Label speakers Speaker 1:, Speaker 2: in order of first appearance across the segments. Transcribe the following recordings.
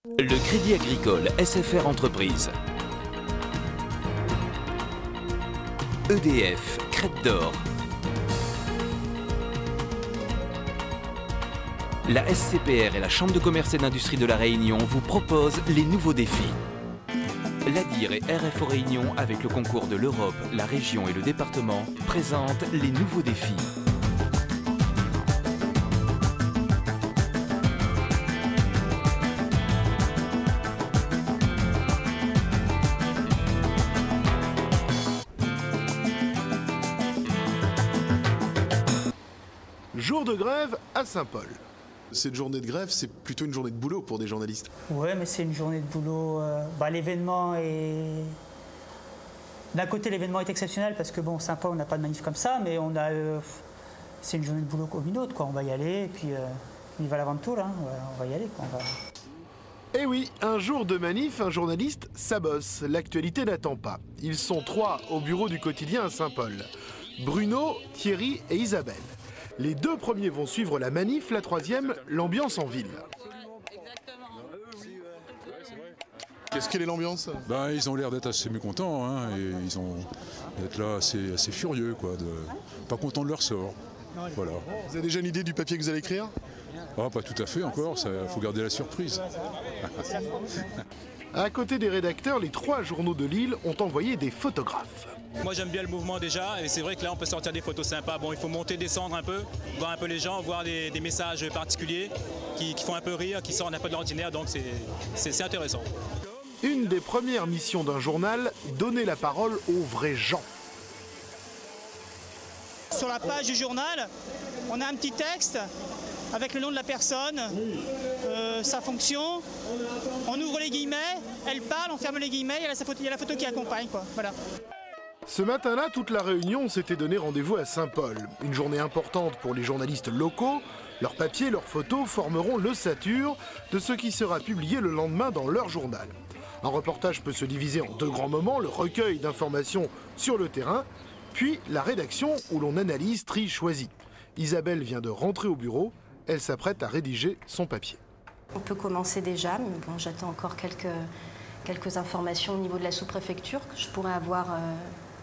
Speaker 1: Le Crédit Agricole SFR Entreprise. EDF, Crête d'Or. La SCPR et la Chambre de commerce et d'industrie de la Réunion vous proposent les nouveaux défis. L'ADIR et RFO Réunion, avec le concours de l'Europe, la région et le département, présentent les nouveaux défis.
Speaker 2: Jour de grève à Saint-Paul. Cette journée de grève, c'est plutôt une journée de boulot pour des journalistes.
Speaker 3: Ouais, mais c'est une journée de boulot. L'événement est... D'un côté, l'événement est exceptionnel parce que, bon, Saint-Paul, on n'a pas de manif comme ça, mais on a... c'est une journée de boulot comme une autre, quoi. On va y aller, et puis il va l'avant de tout, là. On va y aller, quoi.
Speaker 2: Eh oui, un jour de manif, un journaliste, ça bosse. L'actualité n'attend pas. Ils sont 3 au bureau du quotidien à Saint-Paul. Bruno, Thierry et Isabelle. Les 2 premiers vont suivre la manif, la 3e, l'ambiance en ville. Qu'est-ce qu'elle est l'ambiance ?
Speaker 4: Ils ont l'air d'être assez mécontents, hein, et ils ont d'être là assez furieux, quoi, pas contents de leur sort. Voilà.
Speaker 2: Vous avez déjà une idée du papier que vous allez écrire ?
Speaker 4: Pas tout à fait encore, il faut garder la surprise.
Speaker 2: À côté des rédacteurs, les 3 journaux de Lille ont envoyé des photographes.
Speaker 5: Moi j'aime bien le mouvement déjà, et c'est vrai que là on peut sortir des photos sympas. Bon, il faut monter, descendre un peu, voir un peu les gens, voir des messages particuliers qui font un peu rire, qui sortent un peu de l'ordinaire, donc c'est intéressant.
Speaker 2: Une des premières missions d'un journal, donner la parole aux vrais gens.
Speaker 3: Sur la page du journal, on a un petit texte avec le nom de la personne, sa fonction. On ouvre les guillemets, elle parle, on ferme les guillemets, il y a la photo qui accompagne, quoi. Voilà.
Speaker 2: Ce matin-là, toute la Réunion s'était donné rendez-vous à Saint-Paul. Une journée importante pour les journalistes locaux. Leurs papiers, leurs photos formeront l'ossature de ce qui sera publié le lendemain dans leur journal. Un reportage peut se diviser en 2 grands moments, le recueil d'informations sur le terrain, puis la rédaction où l'on analyse, trie, choisit. Isabelle vient de rentrer au bureau, elle s'apprête à rédiger son papier.
Speaker 6: On peut commencer déjà, mais bon, j'attends encore quelques informations au niveau de la sous-préfecture que je pourrais avoir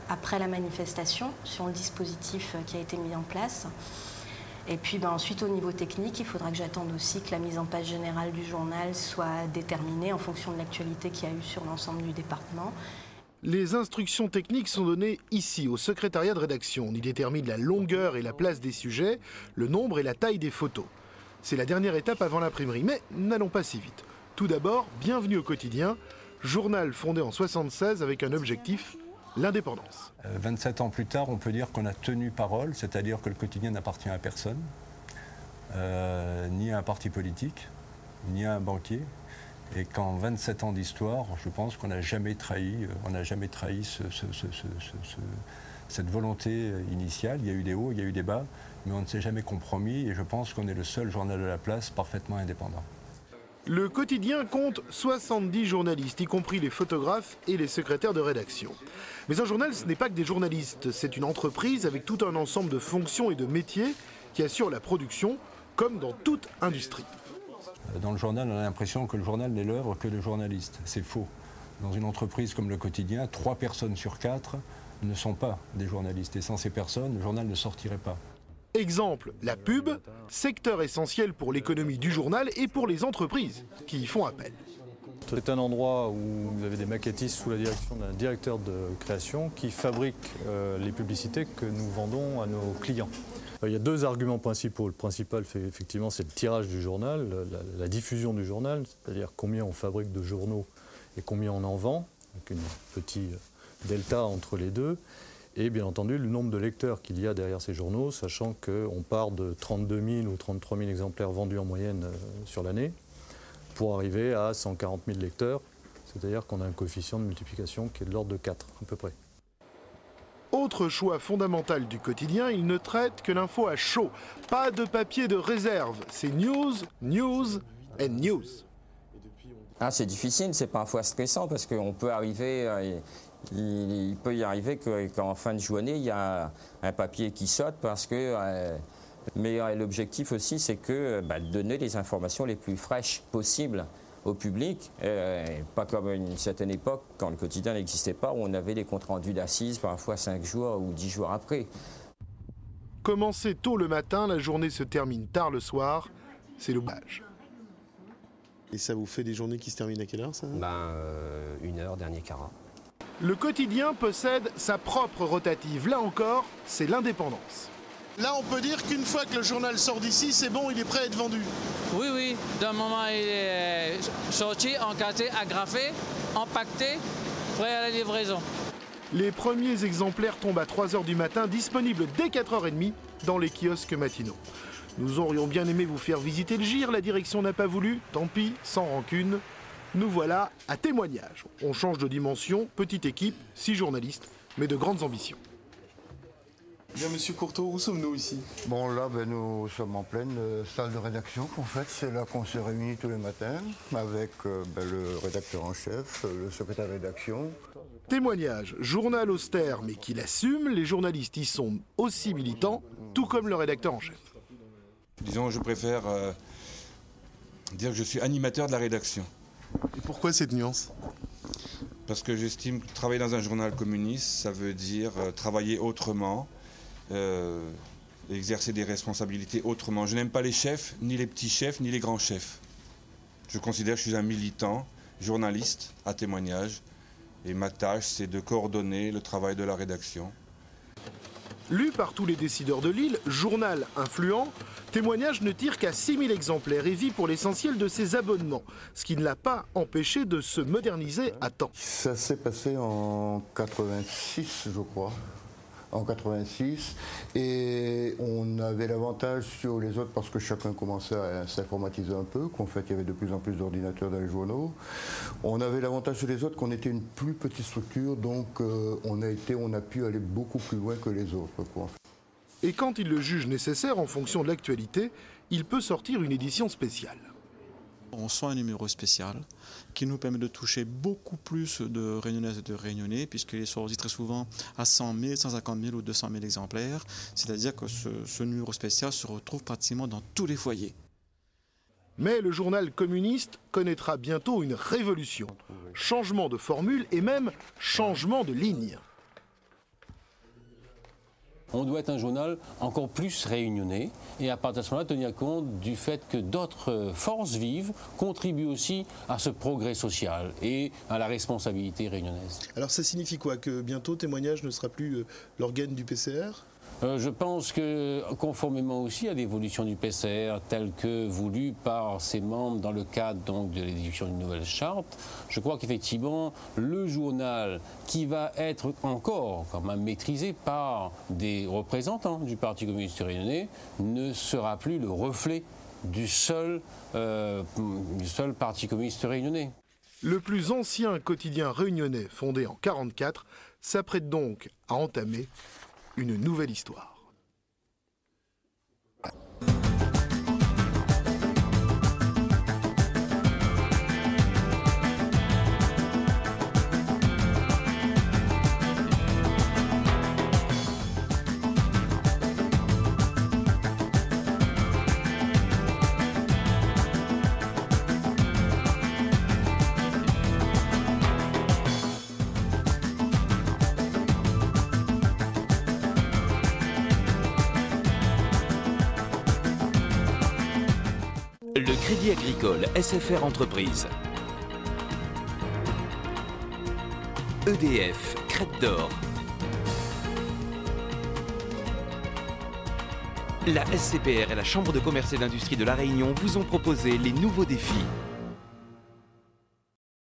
Speaker 6: après la manifestation sur le dispositif qui a été mis en place. Et puis ensuite au niveau technique, il faudra que j'attende aussi que la mise en page générale du journal soit déterminée en fonction de l'actualité qu'il y a eu sur l'ensemble du département.
Speaker 2: Les instructions techniques sont données ici, au secrétariat de rédaction. On y détermine la longueur et la place des sujets, le nombre et la taille des photos. C'est la dernière étape avant l'imprimerie, mais n'allons pas si vite. Tout d'abord, bienvenue au quotidien, journal fondé en 1976 avec un objectif, l'indépendance.
Speaker 7: 27 ans plus tard, on peut dire qu'on a tenu parole, c'est-à-dire que le quotidien n'appartient à personne, ni à un parti politique, ni à un banquier. Et qu'en 27 ans d'histoire, je pense qu'on n'a jamais trahi, cette volonté initiale. Il y a eu des hauts, il y a eu des bas, mais on ne s'est jamais compromis et je pense qu'on est le seul journal de la place parfaitement indépendant.
Speaker 2: Le quotidien compte 70 journalistes, y compris les photographes et les secrétaires de rédaction. Mais un journal, ce n'est pas que des journalistes, c'est une entreprise avec tout un ensemble de fonctions et de métiers qui assurent la production, comme dans toute industrie.
Speaker 7: Dans le journal, on a l'impression que le journal n'est l'œuvre que de journalistes. C'est faux. Dans une entreprise comme le quotidien, 3 personnes sur 4 ne sont pas des journalistes. Et sans ces personnes, le journal ne sortirait pas.
Speaker 2: Exemple, la pub, secteur essentiel pour l'économie du journal et pour les entreprises qui y font appel.
Speaker 8: C'est un endroit où vous avez des maquettistes sous la direction d'un directeur de création qui fabrique les publicités que nous vendons à nos clients. Il y a 2 arguments principaux. Le principal, effectivement, c'est le tirage du journal, la diffusion du journal, c'est-à-dire combien on fabrique de journaux et combien on en vend, avec une petite delta entre les deux. Et bien entendu, le nombre de lecteurs qu'il y a derrière ces journaux, sachant qu'on part de 32 000 ou 33 000 exemplaires vendus en moyenne sur l'année, pour arriver à 140 000 lecteurs, c'est-à-dire qu'on a un coefficient de multiplication qui est de l'ordre de 4 à peu près.
Speaker 2: Autre choix fondamental du quotidien, il ne traite que l'info à chaud. Pas de papier de réserve, c'est news, news and news.
Speaker 9: C'est difficile, c'est parfois stressant parce qu'on peut arriver, il peut y arriver qu'en fin de journée, il y a un papier qui saute parce que... mais l'objectif aussi, c'est que donner les informations les plus fraîches possibles au public, pas comme à une certaine époque, quand le quotidien n'existait pas, où on avait des comptes rendus d'assises parfois 5 jours ou 10 jours après.
Speaker 2: Commencez tôt le matin, la journée se termine tard le soir, c'est le badge.
Speaker 10: Et ça vous fait des journées qui se terminent à quelle heure, ça?
Speaker 11: 1h, dernier carat.
Speaker 2: Le quotidien possède sa propre rotative. Là encore, c'est l'indépendance. Là, on peut dire qu'une fois que le journal sort d'ici, c'est bon, il est prêt à être vendu.
Speaker 12: Oui, oui. D'un moment, il est sorti, encadré, agrafé, empaqueté, prêt à la livraison.
Speaker 2: Les premiers exemplaires tombent à 3 h du matin, disponibles dès 4 h 30 dans les kiosques matinaux. Nous aurions bien aimé vous faire visiter le GIR, la direction n'a pas voulu, tant pis, sans rancune. Nous voilà à Témoignage. On change de dimension, petite équipe, 6 journalistes, mais de grandes ambitions.
Speaker 10: Bien, monsieur Courteau, où sommes-nous ici?
Speaker 13: Bon, là, nous sommes en pleine salle de rédaction. En fait, c'est là qu'on se réunit tous les matins avec le rédacteur en chef, le secrétaire de rédaction.
Speaker 2: Témoignage, journal austère mais qui l'assume, les journalistes y sont aussi militants, tout comme le rédacteur en chef.
Speaker 14: Disons, je préfère dire que je suis animateur de la rédaction.
Speaker 10: Et pourquoi cette nuance?
Speaker 14: Parce que j'estime que travailler dans un journal communiste, ça veut dire travailler autrement, exercer des responsabilités autrement. Je n'aime pas les chefs, ni les petits chefs, ni les grands chefs. Je considère que je suis un militant, journaliste à Témoignage, et ma tâche, c'est de coordonner le travail de la rédaction.
Speaker 2: Lu par tous les décideurs de l'île, journal influent, Témoignage ne tire qu'à 6 000 exemplaires et vit pour l'essentiel de ses abonnements, ce qui ne l'a pas empêché de se moderniser à temps.
Speaker 13: Ça s'est passé en 86, je crois. En 86, et on avait l'avantage sur les autres parce que chacun commençait à s'informatiser un peu, qu'en fait il y avait de plus en plus d'ordinateurs dans les journaux. On avait l'avantage sur les autres qu'on était une plus petite structure, donc on a pu aller beaucoup plus loin que les autres, quoi.
Speaker 2: Et quand il le juge nécessaire en fonction de l'actualité, il peut sortir une édition spéciale.
Speaker 15: On sort un numéro spécial qui nous permet de toucher beaucoup plus de Réunionnaises et de Réunionnais, puisqu'il est sorti très souvent à 100 000, 150 000 ou 200 000 exemplaires. C'est-à-dire que ce numéro spécial se retrouve pratiquement dans tous les foyers.
Speaker 2: Mais le journal communiste connaîtra bientôt une révolution. Changement de formule et même changement de ligne.
Speaker 11: On doit être un journal encore plus réunionnais et à partir de ce moment-là tenir compte du fait que d'autres forces vives contribuent aussi à ce progrès social et à la responsabilité réunionnaise.
Speaker 10: Alors ça signifie quoi? Que bientôt Témoignage ne sera plus l'organe du PCR?
Speaker 11: Je pense que, conformément aussi à l'évolution du PCR, telle que voulue par ses membres dans le cadre donc, de l'édition d'une nouvelle charte, je crois qu'effectivement, le journal qui va être encore quand même maîtrisé par des représentants du Parti communiste réunionnais ne sera plus le reflet du seul Parti communiste réunionnais.
Speaker 2: Le plus ancien quotidien réunionnais, fondé en 1944, s'apprête donc à entamer une nouvelle histoire.
Speaker 1: Le Crédit Agricole SFR Entreprise. EDF, Crête d'Or. La SCPR et la Chambre de commerce et d'industrie de La Réunion vous ont proposé les nouveaux défis.